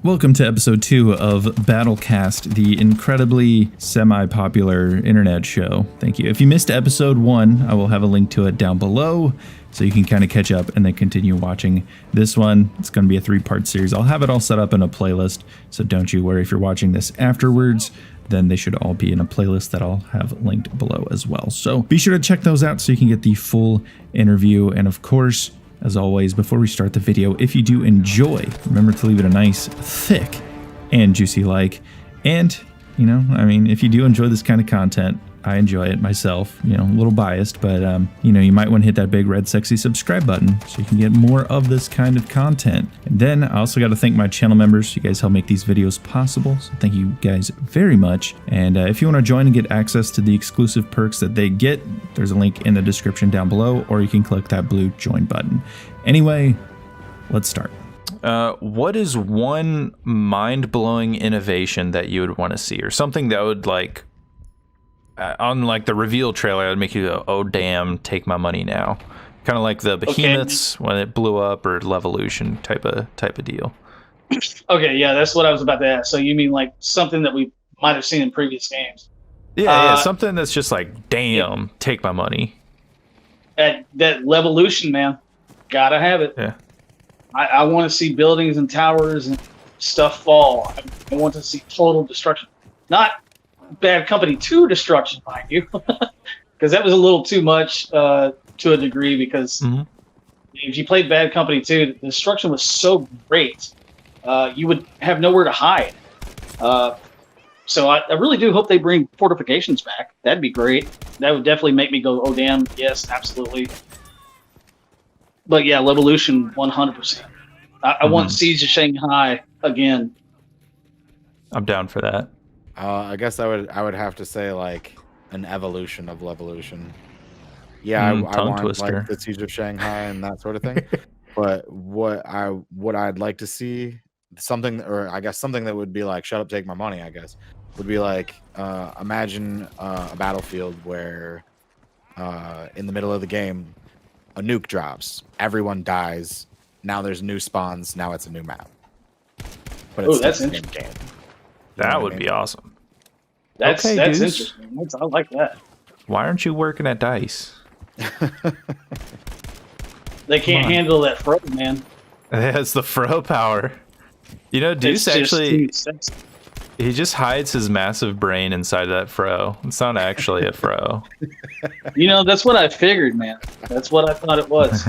Welcome to episode 2 of BattleCast, the incredibly semi-popular internet show. Thank you. If you missed episode 1, I will have a link to it down below so you can kind of catch up and then continue watching this one. It's going to be a 3-part series. I'll have it all set up in a playlist, so don't you worry if you're watching this afterwards. Then they should all be in a playlist that I'll have linked below as well. So be sure to check those out so you can get the full interview. And of course, as always, before we start the video, if you do enjoy, remember to leave it a nice, thick, and juicy like. And, you know, I mean, if you do enjoy this kind of content, I enjoy it myself, you know, a little biased, but, you know, you might want to hit that big red sexy subscribe button so you can get more of this kind of content. And then I also got to thank my channel members. You guys help make these videos possible, so thank you guys very much. And if you want to join and get access to the exclusive perks that they get, there's a link in the description down below, or you can click that blue join button. Anyway, let's start. What is one mind-blowing innovation that you would want to see, or something that would like on like the reveal trailer, it would make you go, "Oh damn, take my money now." Kind of like the behemoths when it blew up, or Levolution type of deal. Okay, yeah, that's what I was about to ask. So you mean like something that we might have seen in previous games? Yeah, something that's just like, damn, take my money. That Levolution, man, gotta have it. Yeah, I want to see buildings and towers and stuff fall. I want to see total destruction, not Bad Company 2 destruction, mind you, because that was a little too much to a degree. Because if you played Bad Company 2, the destruction was so great, you would have nowhere to hide. So I really do hope they bring fortifications back. That'd be great. That would definitely make me go, "Oh damn, yes, absolutely." But yeah, Levolution 100%. I want Siege of Shanghai again. I'm down for that. I guess I would have to say like an evolution of Levolution. Yeah, I want twister. like the Siege of Shanghai and that sort of thing. But what I'd like to see, something, or I guess something that would be like, "Shut up, take my money," I guess, would be like, imagine a battlefield where in the middle of the game a nuke drops, everyone dies, now there's new spawns, now it's a new map. But it's that's the same interesting. game. That would be awesome. That's dudes. interesting. I like that. Why aren't you working at DICE? They can't handle that fro, man. It's the fro power. You know, Deuce actually, he just hides his massive brain inside of that fro. It's not actually a fro. You know, that's what I figured, man. That's what I thought it was.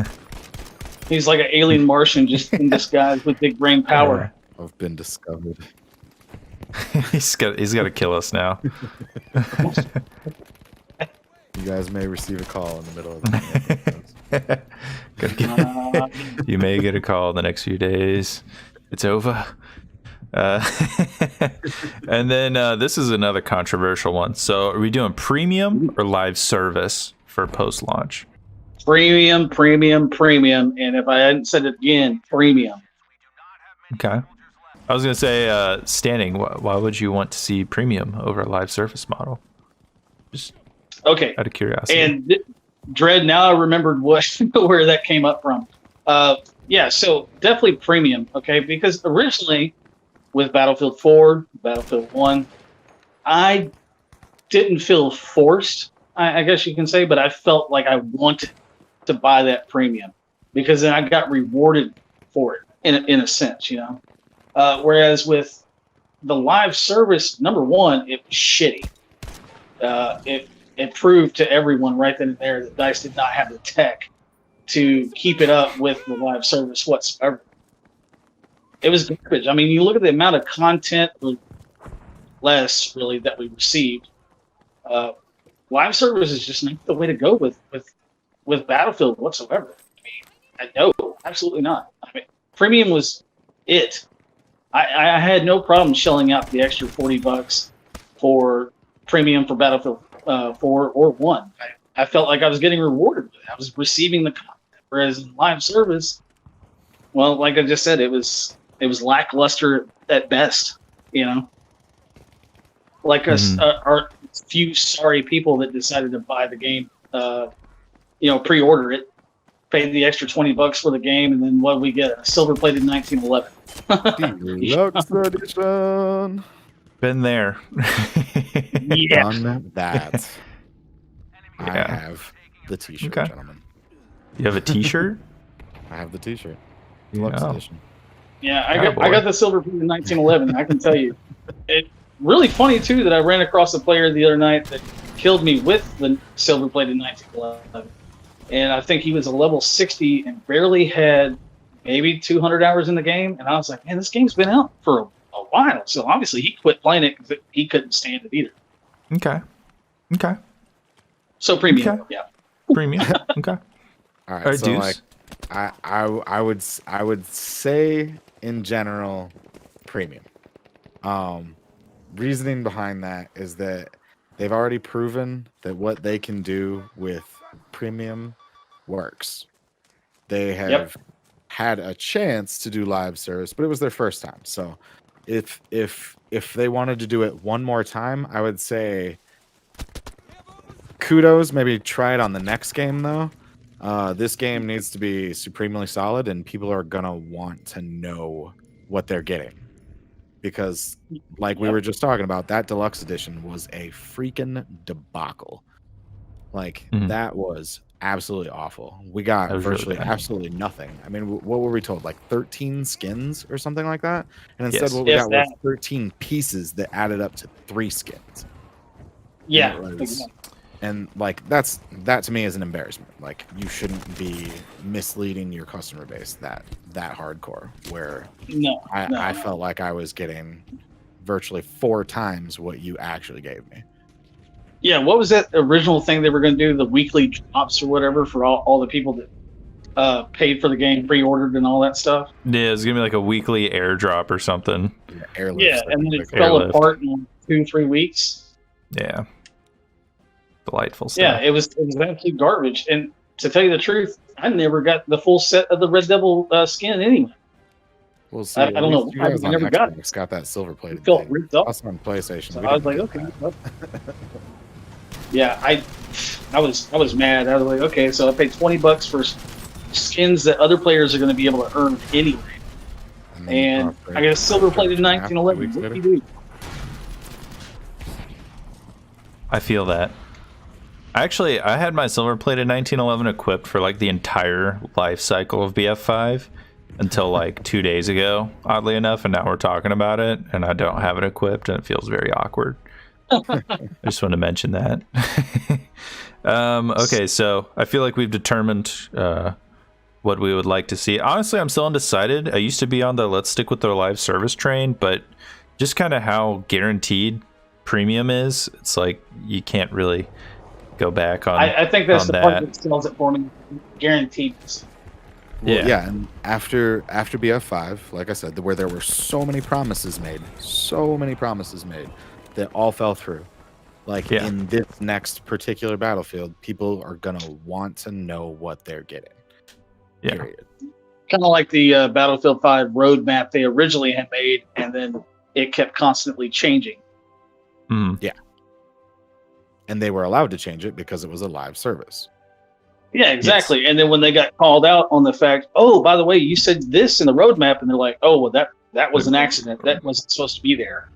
He's like an alien Martian just in disguise with big brain power. I've been discovered. He's got to kill us now. You guys may receive a call in the middle of the night. You may get a call in the next few days. It's over. And then this is another controversial one. So are we doing premium or live service for post-launch? Premium. And if I hadn't said it again, premium. Okay. I was going to say, Standing, why would you want to see premium over a live service model? Just okay, out of curiosity. And Dread, now I remembered where that came up from. Yeah, so definitely premium, okay? Because originally with Battlefield 4, Battlefield 1, I didn't feel forced, I guess you can say, but I felt like I wanted to buy that premium because then I got rewarded for it in a sense, you know? Whereas with the live service, number one, it was shitty. It proved to everyone right then and there that DICE did not have the tech to keep it up with the live service whatsoever. It was garbage. I mean, you look at the amount of content, less really, that we received. Live service is just not the way to go with Battlefield whatsoever. I mean, no, absolutely not. I mean, premium was it. I had no problem shelling out the extra $40 for premium for Battlefield 4 or 1. I felt like I was getting rewarded with it. I was receiving the content. Whereas in live service, well, like I just said, it was lackluster at best. You know, like us, our few sorry people that decided to buy the game, you know, pre-order it paid the extra $20 for the game, and then what we get? A silver-plated 1911. Deluxe edition. Been there. Yeah. Done that. I Yeah. have the T-shirt, Okay. gentlemen. You have a T-shirt? I have the T-shirt. Deluxe Oh. edition. Yeah, I Attaboy. got the silver-plated 1911. I can tell you, it really funny too that I ran across a player the other night that killed me with the silver-plated 1911, and I think he was a level 60 and barely had maybe 200 hours in the game, and I was like, man, this game's been out for a while, so obviously he quit playing it because he couldn't stand it either. Okay. Okay. So premium, Okay. yeah. Premium. Okay. All right, All right, so Deuce. like, I would say in general, premium. Reasoning behind that is that they've already proven that what they can do with premium works. They have had a chance to do live service, but it was their first time. So if they wanted to do it one more time, I would say kudos. Maybe try it on the next game though. This game needs to be supremely solid, and people are gonna want to know what they're getting. Because, like we were just talking about, that deluxe edition was a freaking debacle. Like, that was absolutely awful. We got That was virtually really bad. absolutely nothing. I mean, what were we told? Like 13 skins or something like that? And instead, Yes. what we Yes, got was 13 pieces that added up to 3 skins. Yeah. And, it was, and like, that to me is an embarrassment. Like, you shouldn't be misleading your customer base that hardcore, where No, I felt like I was getting virtually 4 times what you actually gave me. Yeah, what was that original thing they were going to do? The weekly drops or whatever for all the people that paid for the game, pre-ordered and all that stuff. Yeah, it's gonna be like a weekly airdrop or something. Airlift, Yeah, and then it Airlift. fell apart in 2-3 weeks. Yeah. Delightful stuff. Yeah, it was absolute garbage. And to tell you the truth, I never got the full set of the Red Devil skin anyway. We'll see. I don't know. You guys I on never got it. Xbox got that silver plated. It felt ripped off. Us on PlayStation. So we I was didn't like, get okay. that. Well. Yeah, I was mad. I was like, okay, so I paid $20 for skins that other players are going to be able to earn anyway. And I got a silver-plated 1911. What do you do? I feel that. Actually, I had my silver-plated 1911 equipped for like the entire life cycle of BF5 until like 2 days ago, oddly enough, and now we're talking about it, and I don't have it equipped, and it feels very awkward. I just want to mention that. Okay, so I feel like we've determined what we would like to see. Honestly, I'm still undecided. I used to be on the let's stick with the live service train, but just kind of how guaranteed premium is, it's like you can't really go back on. I think that's on the part that sells it for me. Guaranteed. Well, yeah, and after BF5, like I said, where there were so many promises made, that all fell through. Like in this next particular Battlefield, people are gonna want to know what they're getting. Yeah. Period. Kind of like the Battlefield 5 roadmap they originally had made, and then it kept constantly changing. Yeah. And they were allowed to change it because it was a live service. Yeah, exactly. Yes. And then when they got called out on the fact, oh, by the way, you said this in the roadmap, and they're like, oh, well, that was an accident. That wasn't supposed to be there.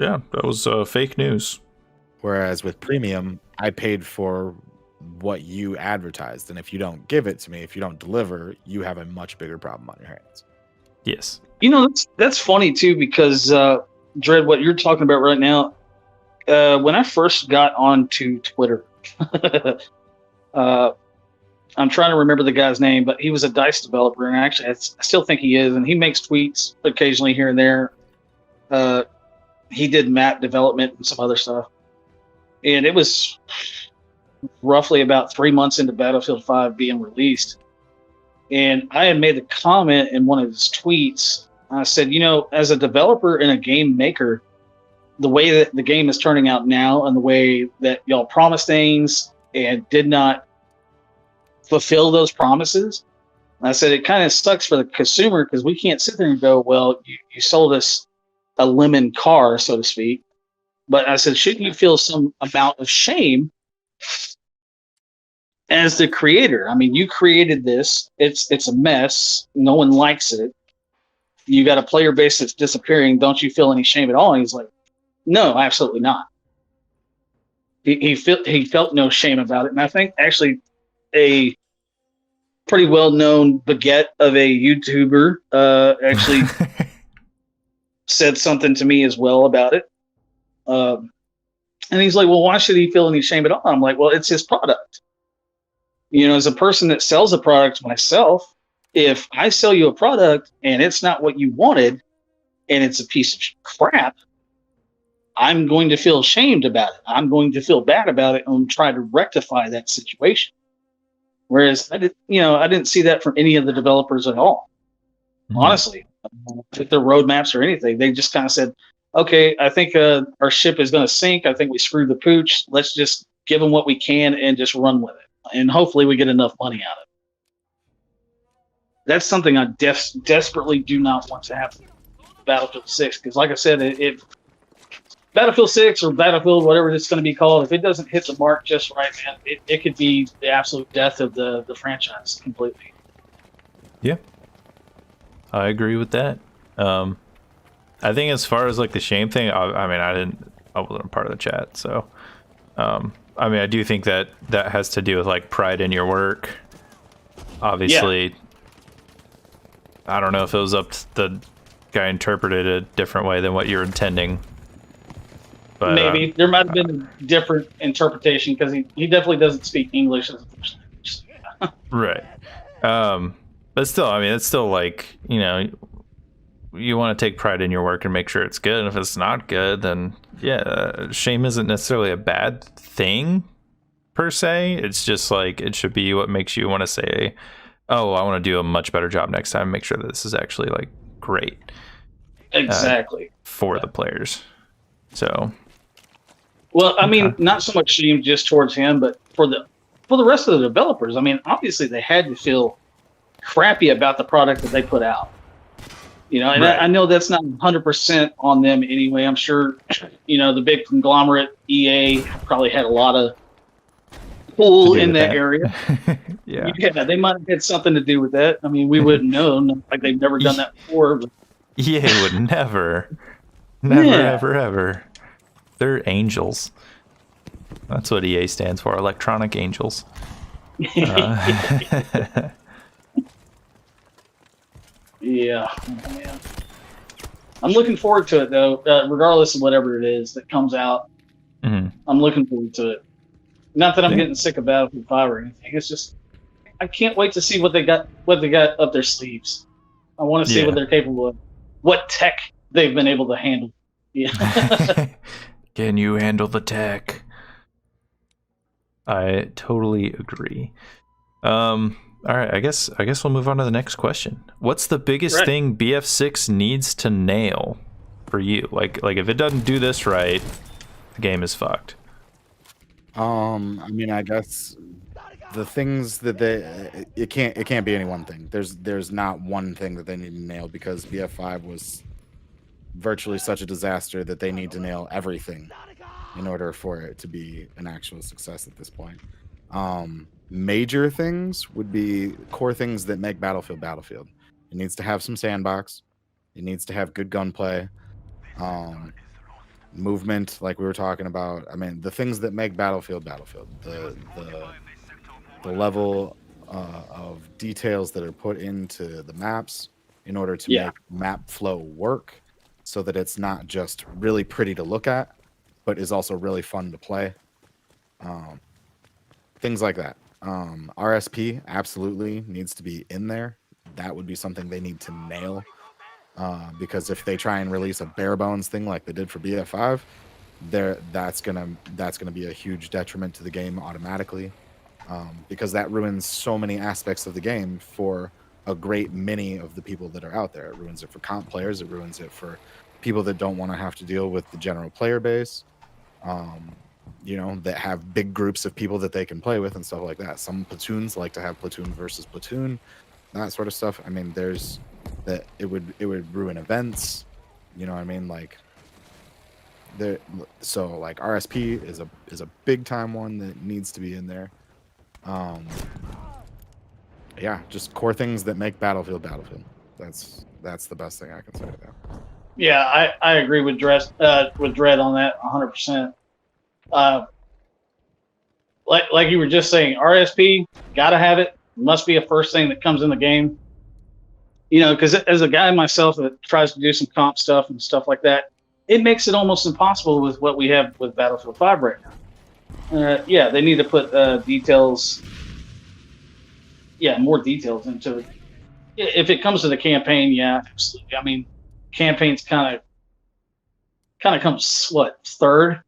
Yeah, that was fake news. Whereas with premium, I paid for what you advertised, and if you don't give it to me, if you don't deliver, you have a much bigger problem on your hands. Yes. You know, that's funny too, because Dread, what you're talking about right now, when I first got onto Twitter, I'm trying to remember the guy's name, but he was a DICE developer, and actually I still think he is, and he makes tweets occasionally here and there. He did map development and some other stuff. And it was roughly about 3 months into Battlefield 5 being released. And I had made a comment in one of his tweets. I said, you know, as a developer and a game maker, the way that the game is turning out now and the way that y'all promised things and did not fulfill those promises, I said, it kind of sucks for the consumer because we can't sit there and go, well, you sold us a lemon car, so to speak. But I said, shouldn't you feel some amount of shame as the creator, I mean, you created this. It's a mess. No one likes it. You got a player base that's disappearing. Don't you feel any shame at all? And he's like, no, absolutely not. He felt no shame about it. And I think actually a pretty well-known baguette of a YouTuber actually said something to me as well about it. And he's like, well, why should he feel any shame at all? I'm like, well, it's his product. You know, as a person that sells a product myself, if I sell you a product and it's not what you wanted and it's a piece of crap, I'm going to feel ashamed about it. I'm going to feel bad about it and try to rectify that situation. Whereas I didn't see that from any of the developers at all. Mm-hmm. Honestly, with their roadmaps or anything, they just kind of said, okay, I think our ship is going to sink. I think we screwed the pooch. Let's just give them what we can and just run with it. And hopefully we get enough money out of it. That's something I desperately do not want to happen in Battlefield 6. Because like I said, if Battlefield 6 or Battlefield, whatever it's going to be called, if it doesn't hit the mark just right, man, it could be the absolute death of the franchise completely. Yeah. I agree with that. I think as far as like the shame thing, I wasn't part of the chat, so I do think that has to do with like pride in your work. Obviously, yeah. I don't know if it was up to the guy interpreted a different way than what you're intending. But, maybe there might have been a different interpretation because he definitely doesn't speak English as a first language. Yeah. Right. But still, I mean, it's still like, you know, you want to take pride in your work and make sure it's good. And if it's not good, then yeah, shame isn't necessarily a bad thing per se. It's just like, it should be what makes you want to say, oh, I want to do a much better job next time. Make sure that this is actually like great. Exactly. For the players. So. Well, I mean, not so much shame just towards him, but for the rest of the developers. I mean, obviously they had to feel crappy about the product that they put out. You know, and right. I know that's not 100% on them anyway. I'm sure, you know, the big conglomerate EA probably had a lot of pull in that area. Yeah, they might have had something to do with that. I mean, we wouldn't know. Like they've never done that before. But... EA would never, ever. They're angels. That's what EA stands for, Electronic Angels. Yeah, man. I'm looking forward to it though, regardless of whatever it is that comes out. Mm-hmm. I'm looking forward to it. Not that I'm getting sick of Battlefield 5 or anything. It's just I can't wait to see what they got up their sleeves. I want to see what they're capable of, what tech they've been able to handle. Yeah. Can you handle the tech? I totally agree. All right, I guess we'll move on to the next question. What's the biggest thing BF6 needs to nail for you? Like if it doesn't do this right, the game is fucked. I mean, I guess the things that it can't be any one thing. There's not one thing that they need to nail because BF5 was virtually such a disaster that they need to nail everything in order for it to be an actual success at this point. Major things would be core things that make Battlefield. It needs to have some sandbox. It needs to have good gunplay, movement, like we were talking about. I mean, the things that make Battlefield. The level of details that are put into the maps in order to make map flow work, so that it's not just really pretty to look at, but is also really fun to play. Things like that. RSP absolutely needs to be in there. That would be something they need to nail, because if they try and release a bare bones thing like they did for BF5, that's gonna be a huge detriment to the game automatically, because that ruins so many aspects of the game for a great many of the people that are out there. It ruins it for comp players. It ruins it for people that don't want to have to deal with the general player base. You know, that have big groups of people that they can play with and stuff like that. Some platoons like to have platoon versus platoon, that sort of stuff. I mean, there's that it would ruin events. You know what I mean? Like so like RSP is a big time one that needs to be in there. Yeah, just core things that make Battlefield. That's the best thing I can say now. Yeah, I agree with Dread on that 100%. Like you were just saying, RSP, gotta have it. Must be a first thing that comes in the game. You know, because as a guy myself that tries to do some comp stuff and stuff like that, it makes it almost impossible with what we have with Battlefield 5 right now. Yeah, they need to put details. Yeah, more details into it. If it comes to the campaign, yeah, absolutely. I mean, campaigns kind of comes third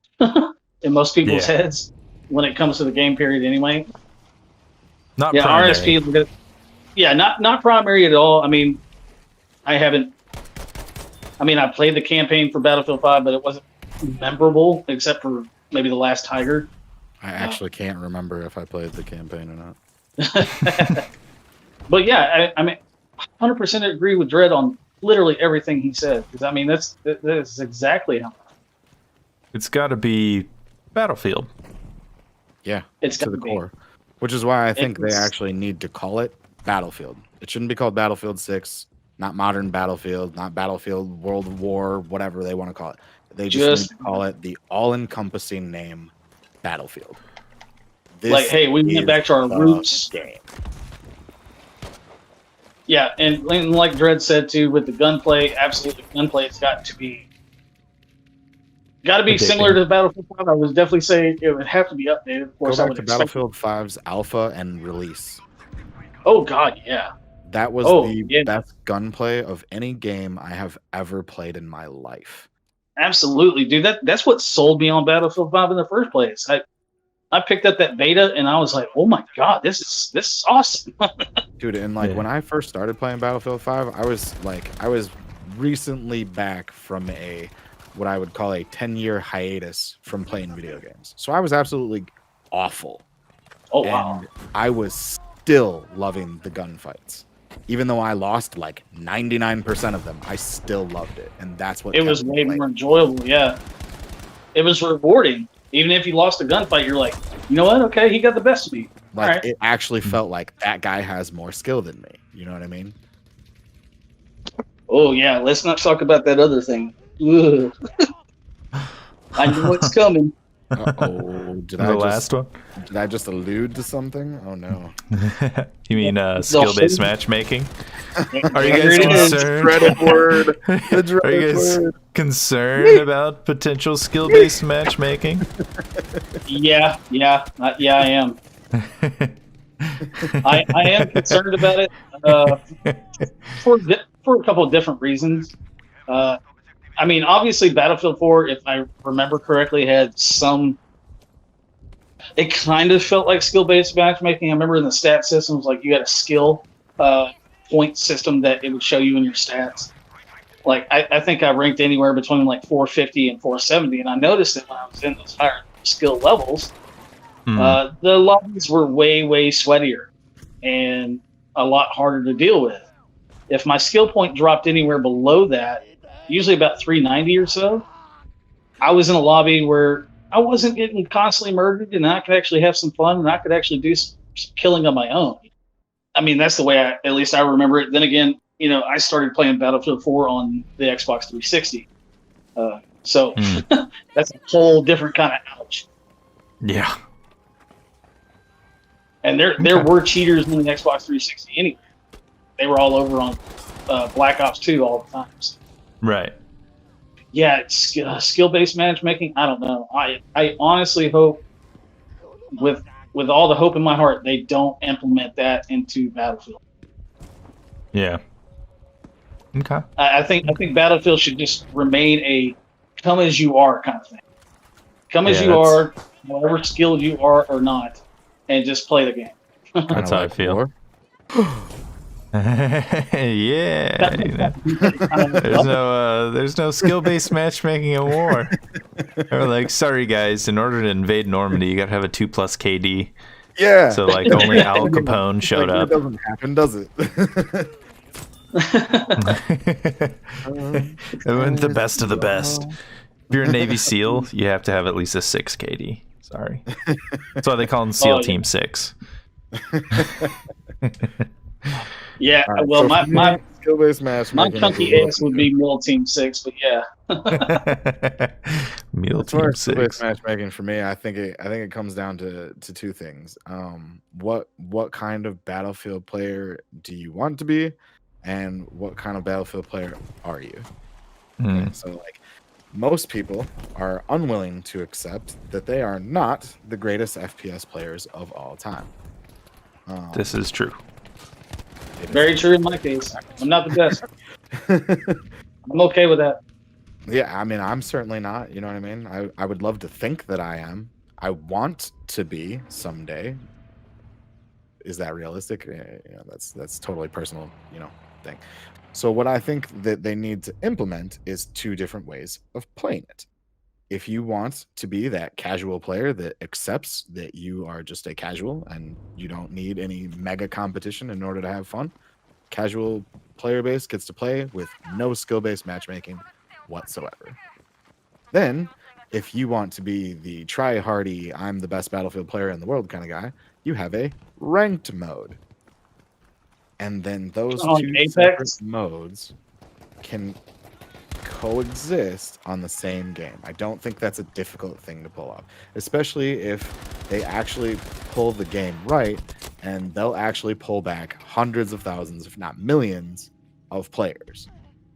in most people's heads when it comes to the game period anyway. Not primary. RSP. Yeah, not primary at all. I mean, I played the campaign for Battlefield 5, but it wasn't memorable except for maybe the last Tiger. I actually can't remember if I played the campaign or not. But yeah, I mean, 100% agree with Dread on literally everything he said. Because I mean, that's exactly how. It's got to be Battlefield. Yeah, it's to the core. Which is why I think they actually need to call it Battlefield. It shouldn't be called Battlefield 6, not Modern Battlefield, not Battlefield World War, whatever they want to call it. They just need to call it the all-encompassing name Battlefield. Like, hey, we went back to our roots. Game. Yeah, and like Dread said too, with the gunplay, absolutely, gunplay's got to be similar to Battlefield 5. I would definitely say it would have to be updated. Of course, go back to Battlefield 5's alpha and release. Oh God, yeah. That was the best gunplay of any game I have ever played in my life. Absolutely, dude. That's what sold me on Battlefield 5 in the first place. I picked up that beta and I was like, oh my God, this is awesome. Dude, and like when I first started playing Battlefield 5, I was recently back from what I would call a 10-year hiatus from playing video games. So I was absolutely awful. Oh wow. And I was still loving the gunfights. Even though I lost like 99% of them, I still loved it. And that's what it was way more enjoyable, yeah. It was rewarding. Even if you lost a gunfight, you're like, you know what? Okay, he got the best of me. Like it actually felt like that guy has more skill than me. You know what I mean? Oh yeah, let's not talk about that other thing. Ugh. I know what's coming. Uh-oh. Did I just allude to something? Oh no. You mean skill-based matchmaking? Are you guys concerned? Are you guys concerned about potential skill-based matchmaking? Yeah, I am. I am concerned about it for a couple of different reasons. I mean, obviously, Battlefield 4, if I remember correctly, had some. It kind of felt like skill-based matchmaking. I remember in the stat systems, like you had a skill point system that it would show you in your stats. Like I think I ranked anywhere between like 450 and 470, and I noticed that when I was in those higher skill levels, the lobbies were way sweatier and a lot harder to deal with. If my skill point dropped anywhere below that, usually about 390 or so, I was in a lobby where I wasn't getting constantly murdered, and I could actually have some fun, and I could actually do some killing on my own. I mean, that's the way at least I remember it. Then again, you know, I started playing Battlefield 4 on the Xbox 360. So that's a whole different kind of ouch. Yeah. And there were cheaters in the Xbox 360 anyway. They were all over on Black Ops 2 all the time. So. Right. Yeah, it's skill-based matchmaking. I don't know. I honestly hope, with all the hope in my heart, they don't implement that into Battlefield. Yeah. Okay. I think Battlefield should just remain a come as you are kind of thing. Come as you are, whatever skilled you are or not, and just play the game. That's how I feel. Yeah. There's no skill-based matchmaking in war. Or like, sorry guys, in order to invade Normandy, you gotta have a 2+ KD. Yeah. So like only Al Capone showed up. It doesn't happen, does it? The best of the best. If you're a Navy SEAL, you have to have at least a 6 KD. Sorry. That's why they call them SEAL Team 6. Yeah, All right, well, so my for me, my skill-based my matchmaking is a chunky little ass would be Mill Team 6, but yeah. Meal as far Team as skill-based 6. matchmaking for me, I think it comes down to two things. What kind of Battlefield player do you want to be, and what kind of Battlefield player are you? Okay, so like most people are unwilling to accept that they are not the greatest FPS players of all time. This is true. It is Very true in my case. I'm not the best. I'm okay with that. Yeah, I mean, I'm certainly not. You know what I mean? I would love to think that I am. I want to be someday. Is that realistic? That's totally personal, thing. So what I think that they need to implement is two different ways of playing it. If you want to be that casual player that accepts that you are just a casual and you don't need any mega competition in order to have fun, casual player base gets to play with no skill-based matchmaking whatsoever. Then, if you want to be the try-hardy, I'm the best Battlefield player in the world kind of guy, you have a ranked mode. And then those On two separate Apex, modes can coexist on the same game. I don't think that's a difficult thing to pull off, especially if they actually pull the game right, and they'll actually pull back hundreds of thousands, if not millions, of players.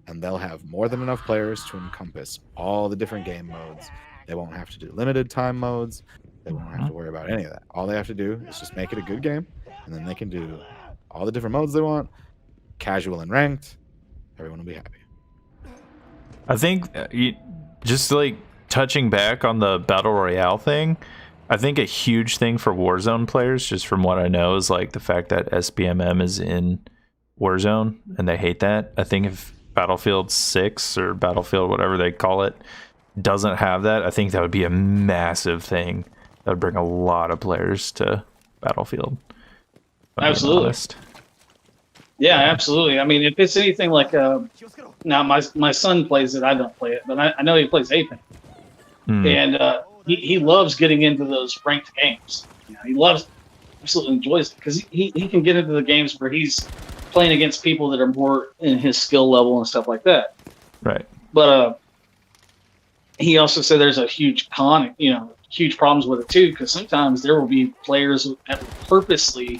And they'll have more than enough players to encompass all the different game modes. They won't have to do limited time modes. They won't have to worry about any of that. All they have to do is just make it a good game, and then they can do all the different modes they want, casual and ranked. Everyone will be happy. I think just like touching back on the Battle Royale thing, I think a huge thing for Warzone players, just from what I know, is like the fact that SBMM is in Warzone and they hate that. I think if Battlefield 6 or Battlefield, whatever they call it, doesn't have that, I think that would be a massive thing. That would bring a lot of players to Battlefield. absolutely. Yeah, absolutely. I mean, if it's anything like now my son plays it, I don't play it, but I know he plays Apex, and he loves getting into those ranked games. He absolutely enjoys it because he can get into the games where he's playing against people that are more in his skill level and stuff like that. Right. But he also said there's a huge huge problems with it too, because sometimes there will be players that will purposely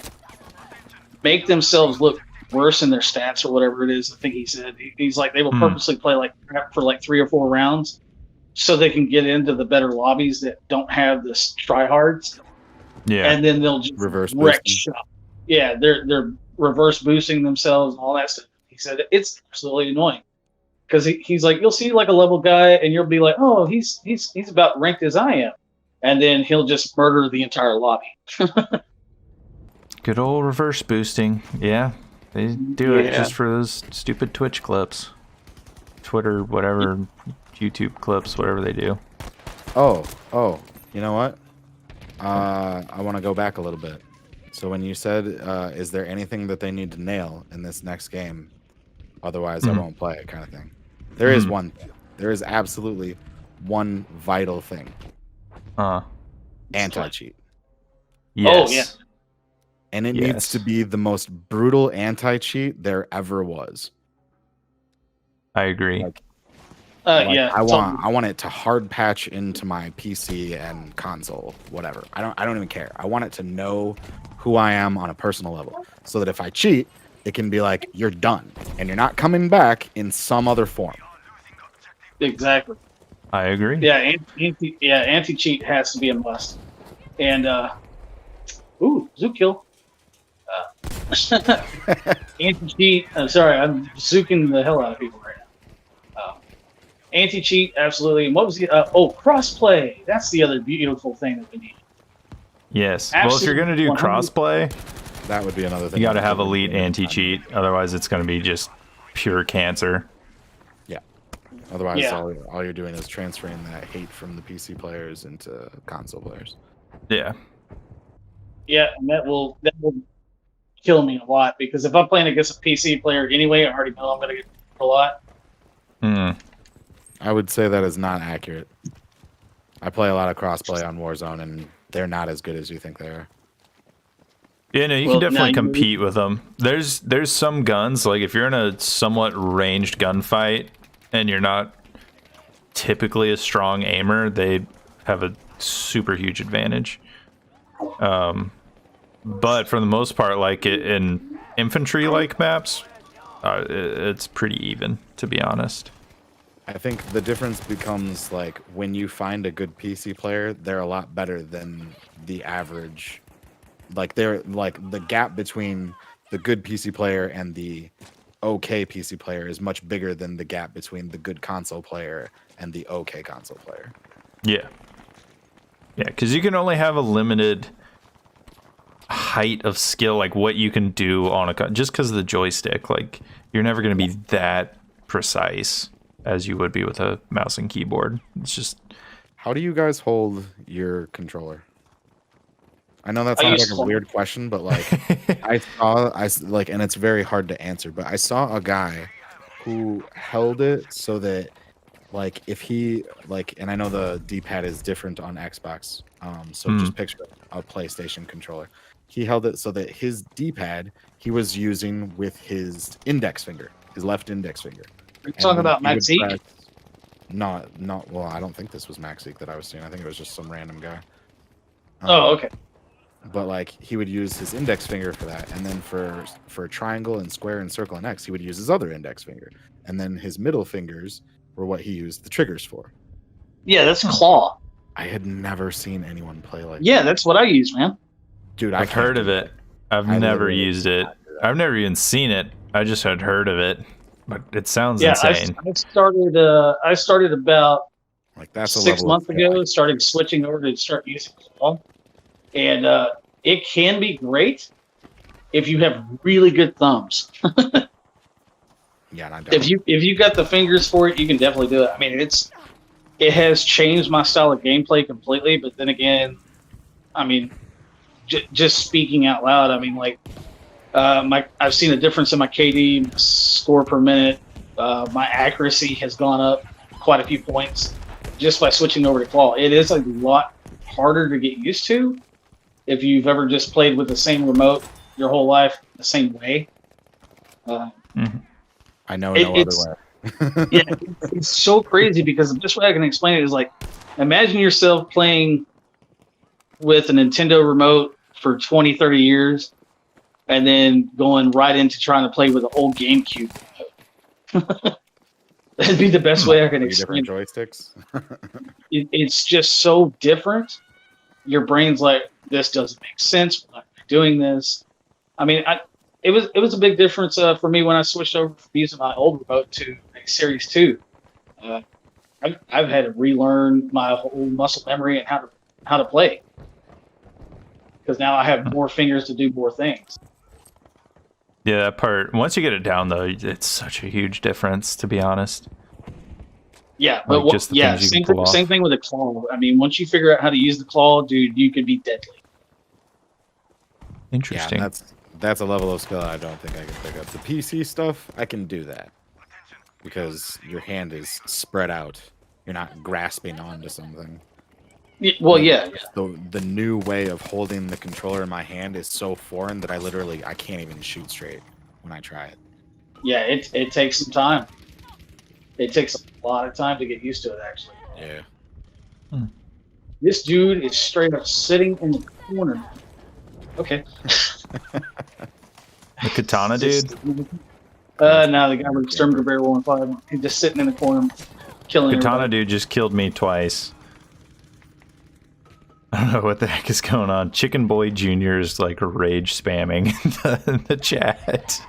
make themselves look worse in their stats or whatever it is. I think he said he's like they will purposely play like crap for like 3 or 4 rounds so they can get into the better lobbies that don't have this tryhards. Yeah. And then they'll just Reverse wreck boosting. shop. Yeah, they're reverse boosting themselves and all that stuff. He said it's absolutely annoying because he's like, you'll see like a level guy and you'll be like, oh, he's about ranked as I am, and then he'll just murder the entire lobby. Good old reverse boosting. Yeah. They do it Yeah. just for those stupid Twitch clips. Twitter, whatever, YouTube clips, whatever they do. Oh, you know what? I want to go back a little bit. So when you said, is there anything that they need to nail in this next game? Otherwise, I won't play it kind of thing. There is one thing. There is absolutely one vital thing. Anti-cheat. Yes. Oh, yeah. And it Yes. needs to be the most brutal anti-cheat there ever was. I agree. Like, Yeah. I want it to hard patch into my PC and console, whatever. I don't even care. I want it to know who I am on a personal level, so that if I cheat, it can be like, you're done and you're not coming back in some other form. Exactly. I agree. Yeah, anti-cheat has to be a must. And Zook kill. Anti-cheat. I'm sorry, I'm zooking the hell out of people right now. Anti-cheat, absolutely. And what was the crossplay? That's the other beautiful thing that we need. Yes. Well, if you're gonna do 100. crossplay, That would be another thing. you got to have elite anti-cheat. Otherwise, it's going to be just pure cancer. Yeah. Otherwise, Yeah. all you're doing is transferring that hate from the PC players into console players. Yeah. Yeah, and that will kill me a lot, because if I'm playing against a PC player anyway, I already know I'm going to get a lot. I would say that is not accurate. I play a lot of crossplay on Warzone, and they're not as good as you think they are. Yeah, no, you Well, can definitely now compete with them. There's some guns, like if you're in a somewhat ranged gunfight and you're not typically a strong aimer, they have a super huge advantage. But for the most part, like in infantry-like maps, it's pretty even, to be honest. I think the difference becomes like when you find a good PC player, they're a lot better than the average. Like they're like the gap between the good PC player and the okay PC player is much bigger than the gap between the good console player and the okay console player. Yeah. Yeah, because you can only have a limited height of skill, like what you can do on a just because of the joystick. Like you're never going to be that precise as you would be with a mouse and keyboard. It's just. How do you guys hold your controller? I know that I sounds use like a weird question, but like I like, and it's very hard to answer. But I saw a guy who held it so that, like, if he like, and I know the D-pad is different on Xbox. So just picture a PlayStation controller. He held it so that his D-pad he was using with his index finger, his left index finger. Are you talking about Maxi? Not well. I don't think this was Maxi that I was seeing. I think it was just some random guy. Oh, okay. But like he would use his index finger for that, and then for triangle and square and circle and X, he would use his other index finger, and then his middle fingers were what he used the triggers for. Yeah, that's claw. I had never seen anyone play like Yeah, that. that's what I use, man. Dude, I've heard of it. I've never used it. I've never even seen it. I just had heard of it, but it sounds insane. I started about Like that's a 6 level months of ago. Started switching over to start using claw, and it can be great if you have really good thumbs. Yeah, and I don't. If you got the fingers for it, you can definitely do it. I mean, it has changed my style of gameplay completely. But then again, I mean, just speaking out loud, I mean, like I've seen a difference in my KD score per minute. My accuracy has gone up quite a few points just by switching over to claw. It is a lot harder to get used to if you've ever just played with the same remote your whole life the same way. I know no other way. Yeah, it's so crazy because the best way I can explain it is like, imagine yourself playing with a Nintendo remote for 20, 30 years and then going right into trying to play with an old GameCube remote. That'd be the best way I can explain different joysticks. It's just so different. Your brain's like, this doesn't make sense. Why am I doing this? I mean, it was a big difference for me when I switched over from using my old remote to a Series 2. I've had to relearn my whole muscle memory and how to play, because now I have more fingers to do more things. Yeah, that part. Once you get it down, though, it's such a huge difference. To be honest. Yeah, but like same thing with the claw. I mean, once you figure out how to use the claw, dude, you could be deadly. Interesting. Yeah, that's a level of skill I don't think I can pick up. The PC stuff, I can do that because your hand is spread out. You're not grasping onto something. Well, yeah. The new way of holding the controller in my hand is so foreign that I can't even shoot straight when I try it. Yeah, it takes some time. It takes a lot of time to get used to it, actually. Yeah. This dude is straight up sitting in the corner. Okay. The katana dude? No, the guy with Exterminator Bear 1-5. He's just sitting in the corner, killing Katana everybody. dude just killed me twice. I don't know what the heck is going on. Chicken Boy Jr. is like rage spamming in the chat.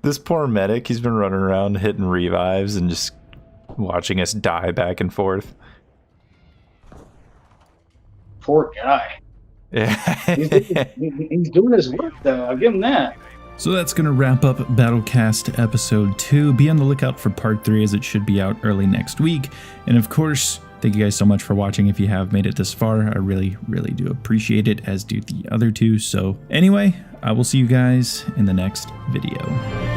This poor medic, he's been running around hitting revives and just watching us die back and forth. Poor guy. Yeah. He's doing his work, though. I'll give him that. So that's going to wrap up BattleCast episode 2. Be on the lookout for part 3 as it should be out early next week. And of course, thank you guys so much for watching. If you have made it this far, I really, really do appreciate it, as do the other two. So anyway, I will see you guys in the next video.